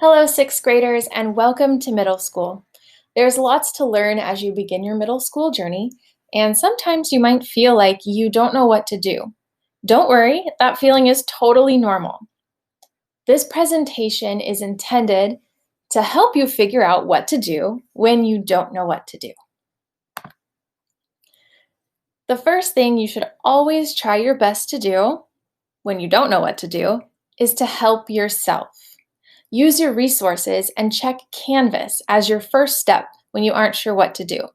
Hello, sixth graders, and welcome to middle school. There's lots to learn as you begin your middle school journey, and sometimes you might feel like you don't know what to do. Don't worry, that feeling is totally normal. This presentation is intended to help you figure out what to do when you don't know what to do. The first thing you should always try your best to do when you don't know what to do is to help yourself. Use your resources and check Canvas as your first step when you aren't sure what to do.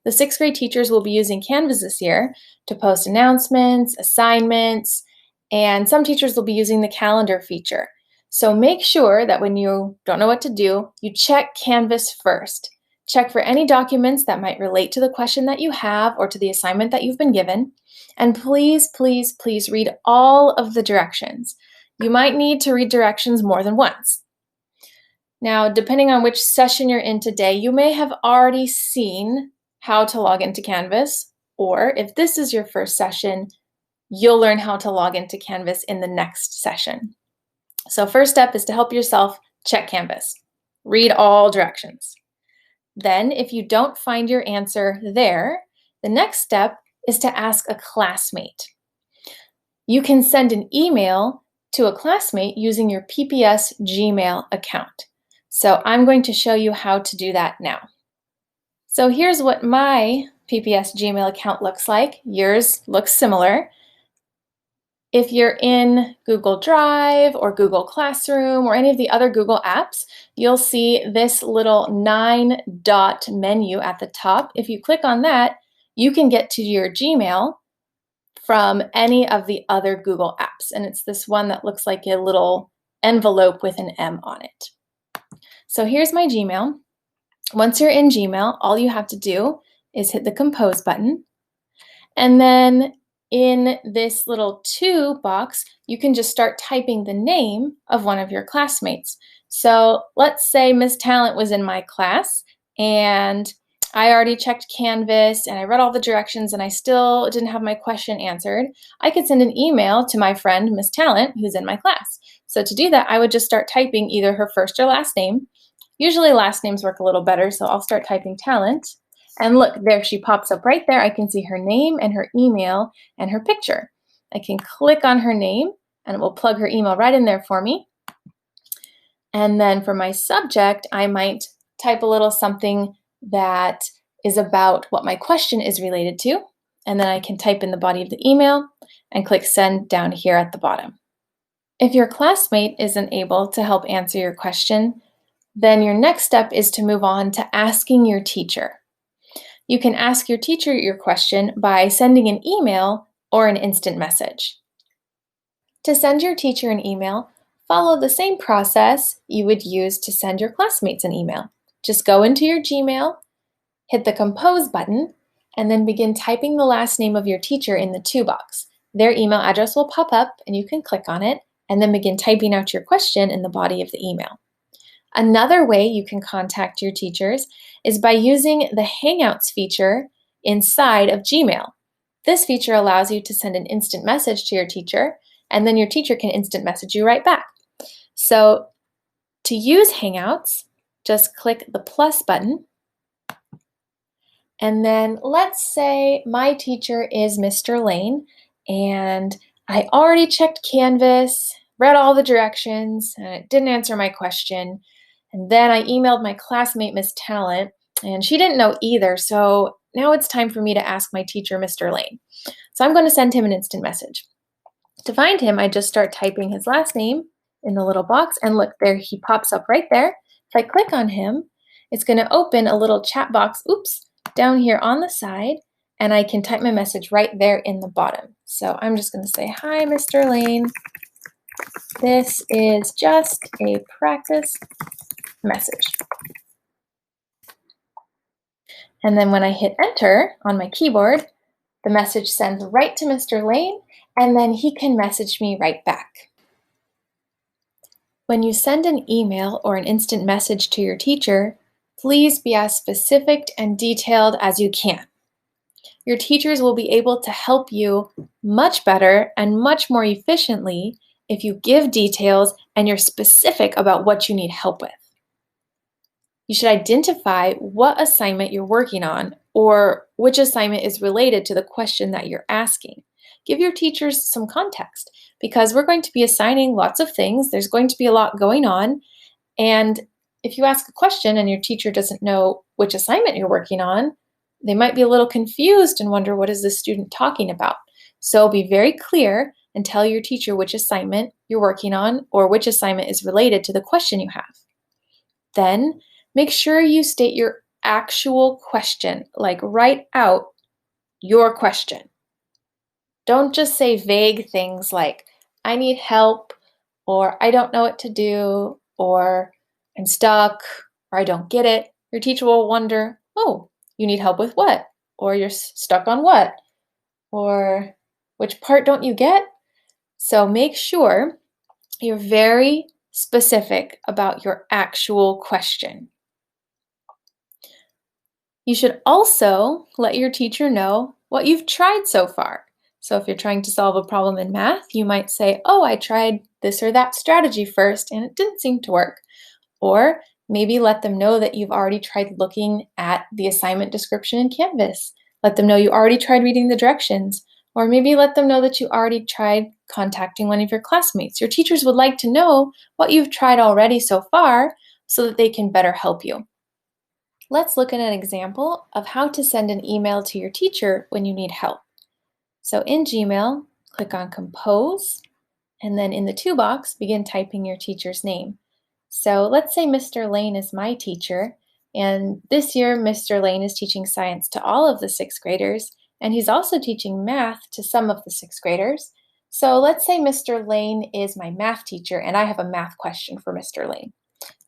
The sixth grade teachers will be using Canvas this year to post announcements, assignments, and some teachers will be using the calendar feature. So make sure that when you don't know what to do, you check Canvas first. Check for any documents that might relate to the question that you have or to the assignment that you've been given. And please, please, please read all of the directions. You might need to read directions more than once. Now, depending on which session you're in today, you may have already seen how to log into Canvas, or if this is your first session, you'll learn how to log into Canvas in the next session. So first step is to help yourself check Canvas. Read all directions. Then, if you don't find your answer there, the next step is to ask a classmate. You can send an email to a classmate using your PPS Gmail account. So I'm going to show you how to do that now. So here's what my PPS Gmail account looks like. Yours looks similar. If you're in Google Drive or Google Classroom or any of the other Google apps, you'll see this little 9-dot menu at the top. If you click on that, you can get to your Gmail from any of the other Google apps. And it's this one that looks like a little envelope with an M on it. So here's my Gmail. Once you're in Gmail, all you have to do is hit the Compose button. And then in this little to box, you can just start typing the name of one of your classmates. So let's say Miss Talent was in my class and I already checked Canvas and I read all the directions and I still didn't have my question answered. I could send an email to my friend, Miss Talent, who's in my class. So to do that, I would just start typing either her first or last name. Usually last names work a little better, so I'll start typing Talent. And look, there she pops up right there. I can see her name and her email and her picture. I can click on her name and it will plug her email right in there for me. And then for my subject, I might type a little something that is about what my question is related to. And then I can type in the body of the email and click send down here at the bottom. If your classmate isn't able to help answer your question, then your next step is to move on to asking your teacher. You can ask your teacher your question by sending an email or an instant message. To send your teacher an email, follow the same process you would use to send your classmates an email. Just go into your Gmail, hit the Compose button, and then begin typing the last name of your teacher in the to box. Their email address will pop up and you can click on it and then begin typing out your question in the body of the email. Another way you can contact your teachers is by using the Hangouts feature inside of Gmail. This feature allows you to send an instant message to your teacher, and then your teacher can instant message you right back. So to use Hangouts, just click the plus button. And then let's say my teacher is Mr. Lane, and I already checked Canvas, read all the directions, and it didn't answer my question. And then I emailed my classmate, Miss Talent, and she didn't know either. So now it's time for me to ask my teacher, Mr. Lane. So I'm going to send him an instant message. To find him, I just start typing his last name in the little box. And look, there he pops up right there. If I click on him, it's going to open a little chat box, down here on the side. And I can type my message right there in the bottom. So I'm just going to say, hi, Mr. Lane. This is just a practice message. And then when I hit enter on my keyboard, the message sends right to Mr. Lane, and then he can message me right back. When you send an email or an instant message to your teacher, please be as specific and detailed as you can. Your teachers will be able to help you much better and much more efficiently if you give details and you're specific about what you need help with. You should identify what assignment you're working on or which assignment is related to the question that you're asking. Give your teachers some context because we're going to be assigning lots of things. There's going to be a lot going on. And if you ask a question and your teacher doesn't know which assignment you're working on, they might be a little confused and wonder, what is this student talking about? So be very clear and tell your teacher which assignment you're working on or which assignment is related to the question you have. Then make sure you state your actual question, like write out your question. Don't just say vague things like, I need help, or I don't know what to do, or I'm stuck, or I don't get it. Your teacher will wonder, oh, you need help with what? Or you're stuck on what? Or which part don't you get? So make sure you're very specific about your actual question. You should also let your teacher know what you've tried so far. So if you're trying to solve a problem in math, you might say, oh, I tried this or that strategy first and it didn't seem to work. Or maybe let them know that you've already tried looking at the assignment description in Canvas. Let them know you already tried reading the directions. Or maybe let them know that you already tried contacting one of your classmates. Your teachers would like to know what you've tried already so far so that they can better help you. Let's look at an example of how to send an email to your teacher when you need help. So in Gmail, click on Compose, and then in the to box, begin typing your teacher's name. So let's say Mr. Lane is my teacher, and this year Mr. Lane is teaching science to all of the 6th graders, and he's also teaching math to some of the 6th graders. So let's say Mr. Lane is my math teacher, and I have a math question for Mr. Lane.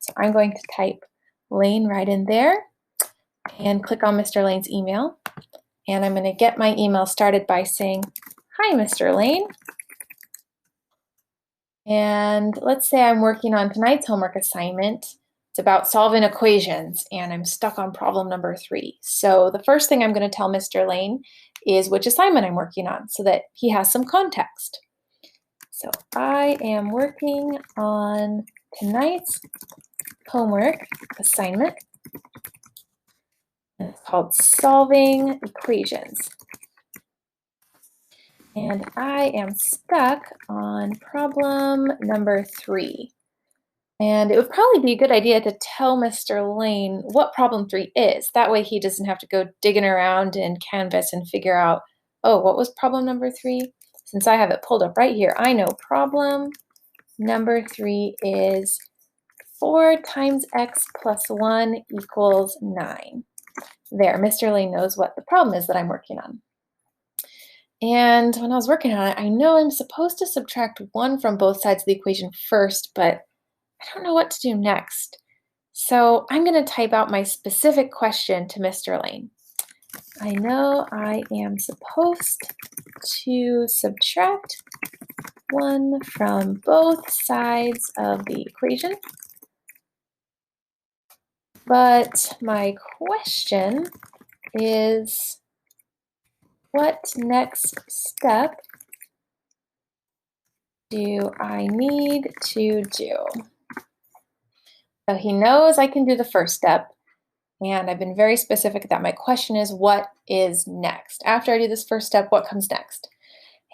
So I'm going to type Lane right in there and click on Mr. Lane's email. And I'm going to get my email started by saying, hi, Mr. Lane. And let's say I'm working on tonight's homework assignment. It's about solving equations, and I'm stuck on problem number 3. So the first thing I'm going to tell Mr. Lane is which assignment I'm working on so that he has some context. So I am working on tonight's homework assignment. It's called Solving Equations. And I am stuck on problem number 3. And it would probably be a good idea to tell Mr. Lane what problem 3 is. That way he doesn't have to go digging around in Canvas and figure out, oh, what was problem number 3? Since I have it pulled up right here, I know problem number 3 is 4 times x plus 1 equals 9. There, Mr. Lane knows what the problem is that I'm working on. And when I was working on it, I know I'm supposed to subtract 1 from both sides of the equation first, but I don't know what to do next. So I'm going to type out my specific question to Mr. Lane. I know I am supposed to subtract 1 from both sides of the equation, but my question is, what next step do I need to do? So he knows I can do the first step, and I've been very specific that my question is, what is next? After I do this first step, what comes next?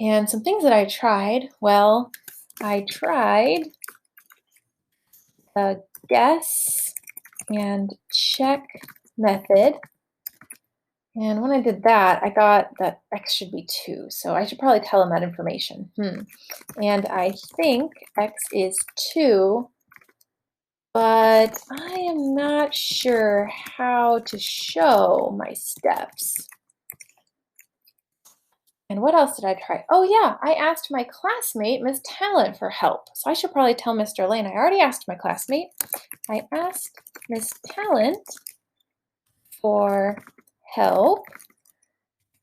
And some things that I tried, well, I tried the guess and check method. And when I did that, I got that x should be 2. So I should probably tell him that information. And I think x is 2, but I am not sure how to show my steps. And what else did I try? Oh yeah, I asked my classmate, Miss Talent, for help. So I should probably tell Mr. Lane. I already asked my classmate. I asked Miss Talent for help,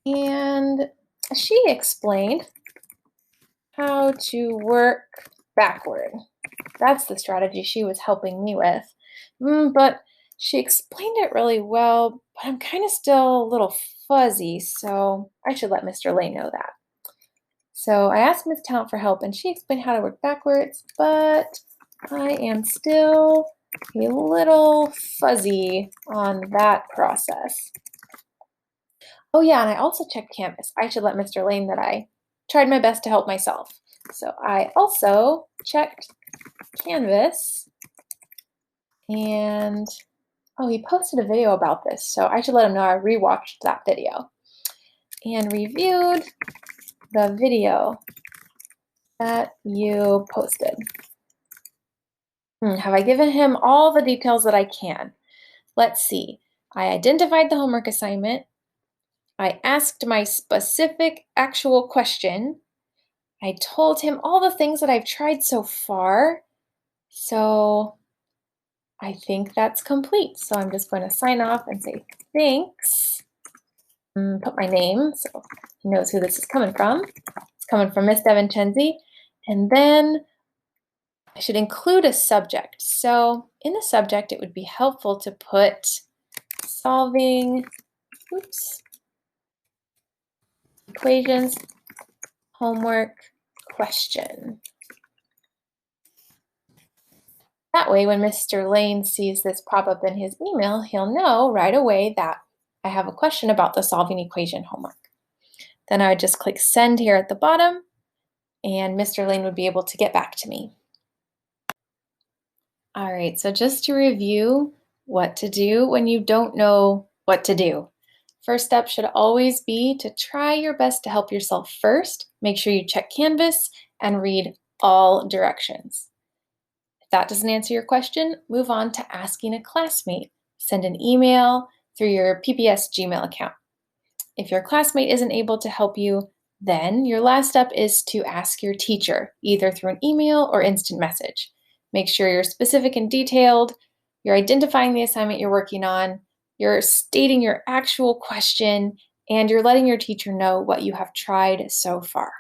and she explained how to work backward. That's the strategy she was helping me with. But she explained it really well, but I'm kind of still a little fuzzy, so I should let Mr. Lane know that. So I asked Ms. Talent for help and she explained how to work backwards, but I am still a little fuzzy on that process. Oh yeah, and I also checked Canvas. I should let Mr. Lane that I tried my best to help myself. So I also checked Canvas and oh, he posted a video about this, so I should let him know I rewatched that video and reviewed the video that you posted. Have I given him all the details that I can? Let's see. I identified the homework assignment. I asked my specific actual question. I told him all the things that I've tried so far. So I think that's complete. So I'm just going to sign off and say thanks. Put my name so he knows who this is coming from. It's coming from Miss DeVincenzi. And then I should include a subject. So in the subject, it would be helpful to put solving equations homework question. That way, when Mr. Lane sees this pop up in his email, he'll know right away that I have a question about the solving equation homework. Then I would just click send here at the bottom, and Mr. Lane would be able to get back to me. All right, so just to review what to do when you don't know what to do. First step should always be to try your best to help yourself first. Make sure you check Canvas and read all directions. If that doesn't answer your question, move on to asking a classmate. Send an email through your PPS Gmail account. If your classmate isn't able to help you, then your last step is to ask your teacher, either through an email or instant message. Make sure you're specific and detailed, you're identifying the assignment you're working on, you're stating your actual question, and you're letting your teacher know what you have tried so far.